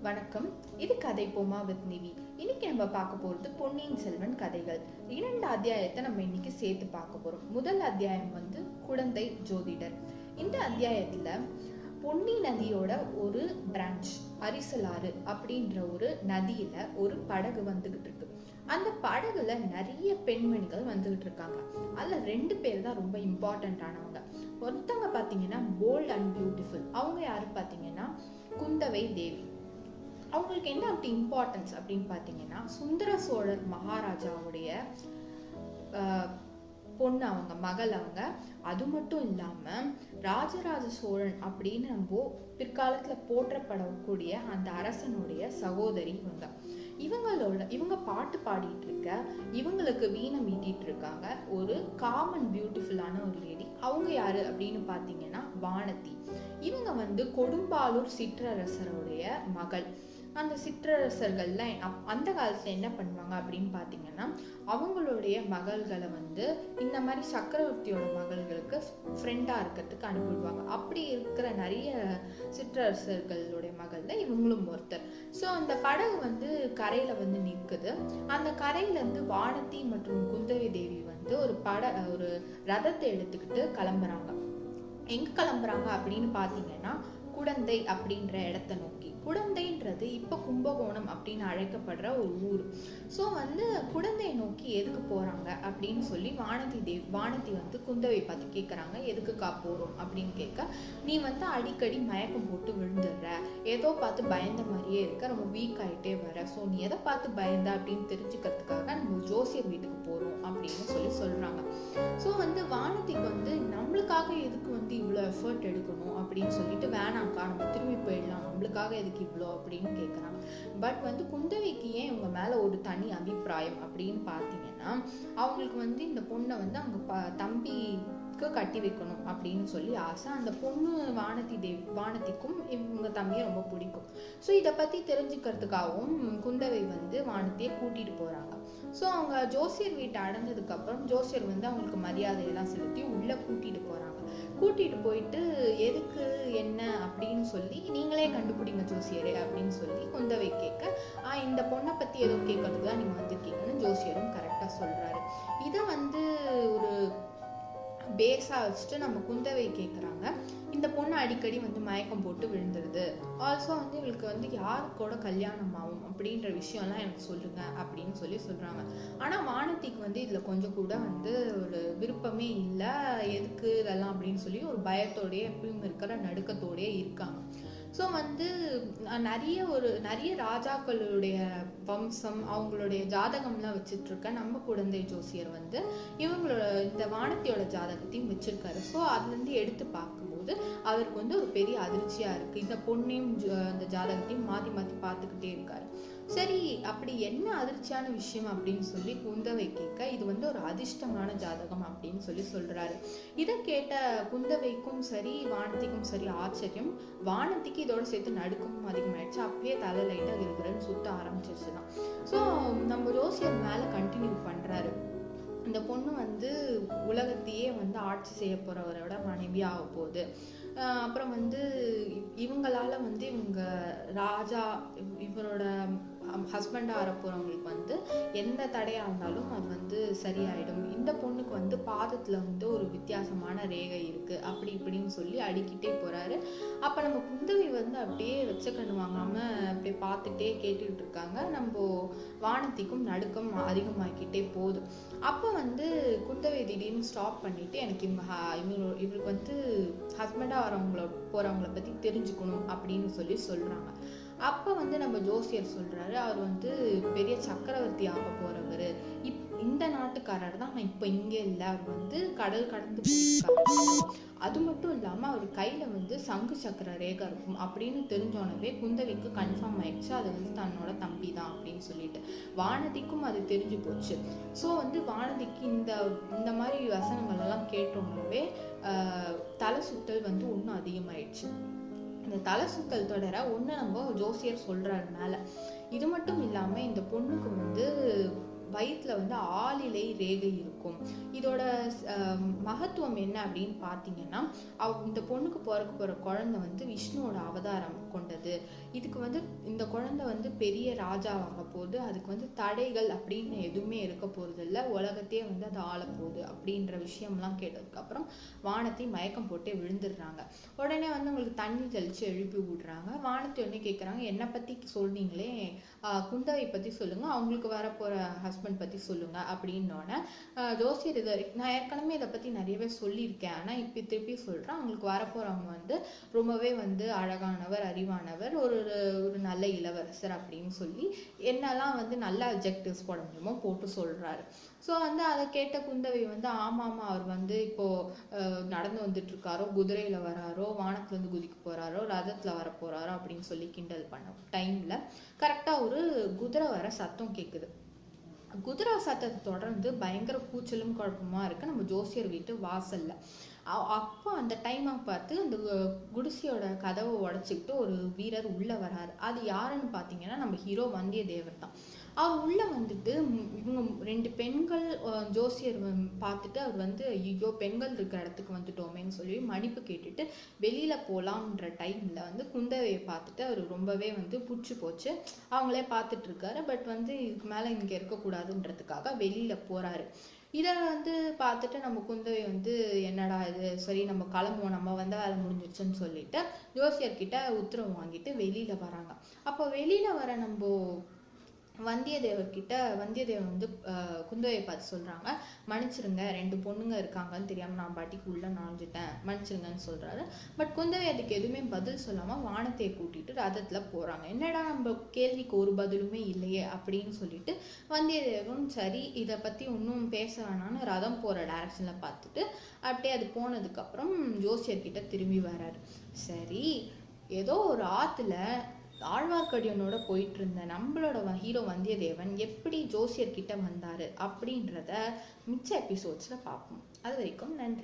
வணக்கம். இது கதை போமா வித் நிவி. இன்னைக்கு நம்ம பார்க்க போறது பொன்னியின் செல்வன் கதைகள். 2 அத்தியாயத்தை நம்ம இன்னைக்கு சேர்த்து பார்க்க போறோம். முதல் அத்தியாயம் குடந்தை ஜோதிடர். இந்த அத்தியாயத்துல பொன்னி நதியோட ஒரு பிரான்ச் அரிசலாறு அப்படின்ற ஒரு நதியில ஒரு படகு வந்துகிட்டு இருக்கு. அந்த படகுல நிறைய பெண்மணிகள் வந்துகிட்டு இருக்காங்க. அதுல 2 பேர் தான் ரொம்ப இம்பார்ட்டன்டானவங்க. ஒருத்தவங்க பாத்தீங்கன்னா போல்ட் அண்ட் பியூட்டிஃபுல். அவங்க யாரு பாத்தீங்கன்னா குந்தவை தேவி. அவங்களுக்கு என்ன அப்படி இம்பார்ட்டன்ஸ் அப்படின்னு பார்த்தீங்கன்னா, சுந்தர சோழர் மகாராஜாவுடைய பொண்ணு அவங்க, மகள் அவங்க. அது மட்டும் இல்லாம ராஜராஜ சோழன் அப்படின்னு நம்ம பிற்காலத்துல போற்றப்படக்கூடிய அந்த அரசனுடைய சகோதரி இவங்க பாட்டு பாடிட்டு இருக்க, இவங்களுக்கு வீணை மீட்டிட்டு இருக்காங்க ஒரு காமன் பியூட்டிஃபுல்லான ஒரு லேடி. அவங்க யாரு அப்படின்னு பாத்தீங்கன்னா வானதி. இவங்க கொடும்பாலூர் சிற்றரசருடைய மகள். அந்த சிற்றரசர்கள்லாம் அந்த காலத்துல என்ன பண்ணுவாங்க அப்படின்னு பாத்தீங்கன்னா, அவங்களுடைய மகள்களை இந்த மாதிரி சக்கரவர்த்தியோட மகள்களுக்கு ஃப்ரெண்டா இருக்கிறதுக்கு அனுப்பிடுவாங்க. அப்படி இருக்கிற நிறைய சிற்றரசர்களுடைய மகள்ல இவங்களும் ஒருத்தர். ஸோ அந்த படகு கரையில நிற்குது. அந்த கரையில இருந்து வானதி மற்றும் குந்தவி தேவி ஒரு ரதத்தை எடுத்துக்கிட்டு கிளம்புறாங்க. எங்க கிளம்புறாங்க அப்படின்னு பாத்தீங்கன்னா, குடந்தை அப்படின்ற இடத்தை நோக்கி. குடந்தைன்றது இப்ப கும்பகோணம் அப்படின்னு அழைக்கப்படுற ஒரு ஊர். ஸோ குடந்தையை நோக்கி எதுக்கு போறாங்க அப்படின்னு சொல்லி வானதி குந்தவை பார்த்து கேட்கறாங்க. எதுக்குக்கா போறோம் அப்படின்னு கேட்க, நீ அடிக்கடி மயக்கம் போட்டு விழுந்துடுற, ஏதோ பார்த்து பயந்த மாதிரியே இருக்க, ரொம்ப வீக் ஆயிட்டே வர, ஸோ நீ எதை பார்த்து பயந்த அப்படின்னு தெரிஞ்சுக்கிறதுக்காக நம்ம ஜோசியர் வீட்டுக்கு போறோம் அப்படின்னு சொல்லி சொல்றாங்க. ஸோ வானதிக்கு நம்மளுக்காக எதுக்கு இவ்வளோ எஃபர்ட் எடுக்கணும் அப்படின்னு சொல்லிட்டு, வேணாம்க்கா நம்ம திரும்பி போயிடலாம், நம்மளுக்காக எதுக்கு இவ்வளோ அப்படின்னு கேட்குறாங்க. பட் குந்தவைக்கு ஏன் இவங்க மேல ஒரு தனி அபிப்பிராயம் அப்படின்னு பார்த்தீங்கன்னா, அவங்களுக்கு இந்த பொண்ணை அவங்க தம்பிக்கு கட்டி வைக்கணும் அப்படின்னு சொல்லி ஆசை. அந்த பொண்ணு வானதிக்கும் இவங்க தம்பியை ரொம்ப பிடிக்கும். ஸோ இதை பத்தி தெரிஞ்சுக்கிறதுக்காகவும் குந்தவை வானதியை கூட்டிட்டு போறாங்க. ஸோ அவங்க ஜோசியர் வீட்டை அடைஞ்சதுக்கு அப்புறம் ஜோசியர் அவங்களுக்கு மரியாதையெல்லாம் செலுத்தி உள்ள கூட்டிட்டு போறாங்க. கூட்டிட்டு போயிட்டு, எதுக்கு என்ன அப்படின்னு சொல்லி, நீங்களே கண்டுபிடிங்க ஜோசியரே அப்படின்னு சொல்லி குந்தவை கேட்க, இந்த பொண்ணை பத்தி ஏதோ கேட்கறதுக்கு தான் நீங்க வந்திருக்கீங்கன்னு ஜோசியரும் கரெக்டா சொல்றாரு. இதை ஒரு பேஸா வச்சுட்டு நம்ம குந்தவை கேட்குறாங்க, இந்த பொண்ணு அடிக்கடி மயக்கம் போட்டு விழுந்துருது, ஆல்சோ இவளுக்கு யாருக்கூட கல்யாணம் ஆகும் அப்படின்ற விஷயம்லாம் எனக்கு சொல்லுங்க அப்படின்னு சொல்லி சொல்றாங்க. ஆனா வானதிக்கு இதுல கொஞ்சம் கூட ஒரு விருப்பமே இல்லை. எதுக்கு இதெல்லாம் அப்படின்னு சொல்லி ஒரு பயத்தோடய, எப்பயும் இருக்கிற நடுக்கத்தோடய இருக்காங்க. ஸோ நிறைய ராஜாக்களுடைய வம்சம், அவங்களுடைய ஜாதகம்லாம் வச்சுட்டு இருக்க நம்ம குடந்தை ஜோசியர் இவங்களோட இந்த வானதியோட ஜாதகத்தையும் வச்சிருக்காரு. ஸோ அதுலேருந்து எடுத்து பார்க்கும்போது அவருக்கு ஒரு பெரிய அதிர்ச்சியா இருக்கு. இந்த பொண்ணையும் அந்த ஜாதகத்தையும் மாற்றி மாற்றி பார்த்துக்கிட்டே இருக்காரு. சரி, அப்படி என்ன அதிர்ச்சியான விஷயம் அப்படின்னு சொல்லி குந்தவை கேட்க, இது ஒரு அதிர்ஷ்டமான ஜாதகம் அப்படின்னு சொல்லி சொல்றாரு. இதை கேட்ட குந்தவைக்கும் சரி வானதிக்கும் சரி ஆச்சரியம். வானதிக்கு இதோட சேர்த்து நடுக்கமும் அதிகமாயிடுச்சு. அப்பயே தலை லைட்டா இருக்கிறன்னு சுத்த ஆரம்பிச்சிருச்சுதான். ஸோ நம்ம ஜோசியர் மேல கண்டினியூ பண்றாரு. இந்த பொண்ணு உலகத்தையே ஆட்சி செய்ய போறவரோட மனைவி ஆக போகுது. அப்புறம் இவங்களால இவங்க ராஜா, இவரோட ஹஸ்பண்டா ஆற போறவங்களுக்கு எந்த தடையா இருந்தாலும் அது சரியாயிடும். இந்த பொண்ணுக்கு பாதத்துல ஒரு வித்தியாசமான ரேகை இருக்கு, அப்படி இப்படின்னு சொல்லி அடிக்கிட்டே போறாரு. அப்ப நம்ம குந்தவை அப்படியே வச்ச கண்ணு வாங்காம அப்படியே பார்த்துட்டே கேட்டுட்டு இருக்காங்க. நம்ம வானதிக்கும் நடுக்கம் அதிகமாக்கிட்டே போகுது. அப்ப குந்தவை திடீர்னு ஸ்டாப் பண்ணிட்டு, எனக்கு இவருக்கு ஹஸ்பண்டா போறவங்கள பத்தி தெரிஞ்சுக்கணும் அப்படின்னு சொல்லி சொல்றாங்க. அப்ப நம்ம ஜோசியர் சொல்றாரு, அவர் பெரிய சக்கரவர்த்தி ஆக போறவரு, இந்த நாட்டுக்காரர் தான், நான் இப்ப இங்க இல்ல, அவர் கடல் கடந்து போயிருக்காரு. அது மட்டும் இல்லாம அவர் கையில சங்கு சக்கர ரேகை இருக்கும் அப்படின்னு தெரிஞ்சோனவே குந்தவிக்கு கன்ஃபார்ம் ஆயிடுச்சு, அது தன்னோட தம்பி தான் அப்படின்னு சொல்லிட்டு. வானதிக்கும் அது தெரிஞ்சு போச்சு. ஸோ வானதிக்கு இந்த மாதிரி வசனங்கள் எல்லாம் கேட்டோன்னே தலை சுத்தல் இன்னும் அதிகமாயிடுச்சு. இந்த தலை சுத்தல் தொடர நம்ம ஜோசியர் சொல்றதுனால. இது மட்டும் இல்லாம இந்த பொண்ணுக்கு வயிற்றுல வந்து ஆளிலை ரேகை இருக்கும். இதோட மகத்துவம் என்ன அப்படின்னு பார்த்தீங்கன்னா, இந்த பொண்ணுக்கு பிறக்க போகிற குழந்தை வந்து விஷ்ணுவோட அவதாரம் கொண்டது. இதுக்கு வந்து இந்த குழந்தை வந்து பெரிய ராஜாவாக போகுது. அதுக்கு வந்து தடைகள் அப்படின்னு எதுவுமே இருக்க போகிறது இல்லை, உலகத்தையே வந்து அது ஆளப்போகுது அப்படின்ற விஷயம்லாம் கேட்டதுக்கப்புறம் வானத்தை மயக்கம் போட்டே விழுந்துடுறாங்க. உடனே வந்து உங்களுக்கு தண்ணி தெளித்து எழுப்பி விடுறாங்க. வானத்தை உடனே கேட்குறாங்க, என்னை பற்றி சொல்றீங்களே, குந்தவை பற்றி சொல்லுங்கள், அவங்களுக்கு வரப்போகிற ஹஸ்பண்ட் பற்றி சொல்லுங்கள் அப்படின்னோடனே ஜோசியர் நான் ஏற்கனவே இதை பற்றி நிறையவே சொல்லியிருக்கேன், ஆனால் இப்போ திருப்பி சொல்கிறேன், அவங்களுக்கு வரப்போகிறவங்க வந்து ரொம்பவே வந்து அழகானவர், அறிவானவர், ஒரு ஒரு நல்ல இளவரசர் அப்படின்னு சொல்லி என்னெல்லாம் வந்து நல்ல அப்ஜெக்டிவ்ஸ் போட முடியுமோ போட்டு சொல்கிறாரு. ஸோ வந்து அதை கேட்ட குந்தவை வந்து ஆமாம், அவர் வந்து இப்போது நடந்து வந்துட்டு இருக்காரோ, குதிரையில் வராரோ, வானத்துலேருந்து குதிக்க போகிறாரோ, ரதத்தில் வர போகிறாரோ அப்படின்னு சொல்லி கிண்டல் பண்ண டைமில் கரெக்டாக ஒரு குதிரை வர சத்தம் கேட்குது. குதிரை சத்தத்தை தொடர்ந்து பயங்கர கூச்சலும் குழப்பமா இருக்கு நம்ம ஜோசியர் வீட்டு வாசல்ல. அப்போ அந்த டைமை பார்த்து அந்த குடிசையோட கதவை உடைச்சிக்கிட்டு ஒரு வீரர் உள்ள வராரு. அது யாருன்னு பார்த்தீங்கன்னா நம்ம ஹீரோ வந்தியத்தேவர் தான். அவர் உள்ள வந்துட்டு இவங்க 2 பெண்கள் ஜோசியர் பார்த்துட்டு அவர் வந்து ஐயோ பெண்கள் இருக்கிற இடத்துக்கு வந்துட்டோமேன்னு சொல்லி மன்னிப்பு கேட்டுட்டு வெளியில போலாம்ன்ற டைம்ல வந்து குந்தவையை பார்த்துட்டு அவர் ரொம்பவே வந்து புடிச்சு போச்சு. அவங்களே பார்த்துட்டு இருக்காரு. பட் வந்து இதுக்கு மேல இங்க இருக்கக்கூடாதுன்றதுக்காக வெளியில போறாரு. இதை வந்து பார்த்துட்டு நம்ம குந்தவை வந்து என்னடா இது, சரி நம்ம கிளம்புவோம், நம்ம வந்த வேலை முடிஞ்சிருச்சுன்னு சொல்லிட்டு ஜோசியர்கிட்ட உத்தரவு வாங்கிட்டு வெளியில வராங்க. அப்போ வெளியில வர நம்ம வந்தியத்தேவன் வந்து குந்தவையை பார்த்து சொல்றாங்க, மன்னிச்சிருங்க, 2 பொண்ணுங்க இருக்காங்கன்னு தெரியாம நான் பாட்டிக்கு உள்ள நுழைஞ்சிட்டேன், மன்னிச்சிருங்கன்னு சொல்றாரு. பட் குந்தவை அதுக்கு எதுவுமே பதில் சொல்லாம வானத்தையை கூட்டிட்டு ரதத்துல போறாங்க. என்னடா நம்ம கேள்விக்கு ஒரு பதிலுமே இல்லையே அப்படின்னு சொல்லிட்டு வந்தியத்தேவன் சரி இதை பத்தி ஒன்றும் பேச வேணாம்னு ரதம் போற டைரக்ஷன்ல பார்த்துட்டு அப்படியே அது போனதுக்கு அப்புறம் ஜோசியர்கிட்ட திரும்பி வராரு. சரி, ஏதோ ஒரு ஆத்துல ஆழ்வார்க்கடியானோட போயிட்டு இருந்த நம்மளோட ஹீரோ வந்தியத்தேவன் எப்படி ஜோசியர்கிட்ட வந்தாரு அப்படின்றத மிச்ச எபிசோட்ஸ்ல பார்ப்போம். அது வரைக்கும் நன்றி.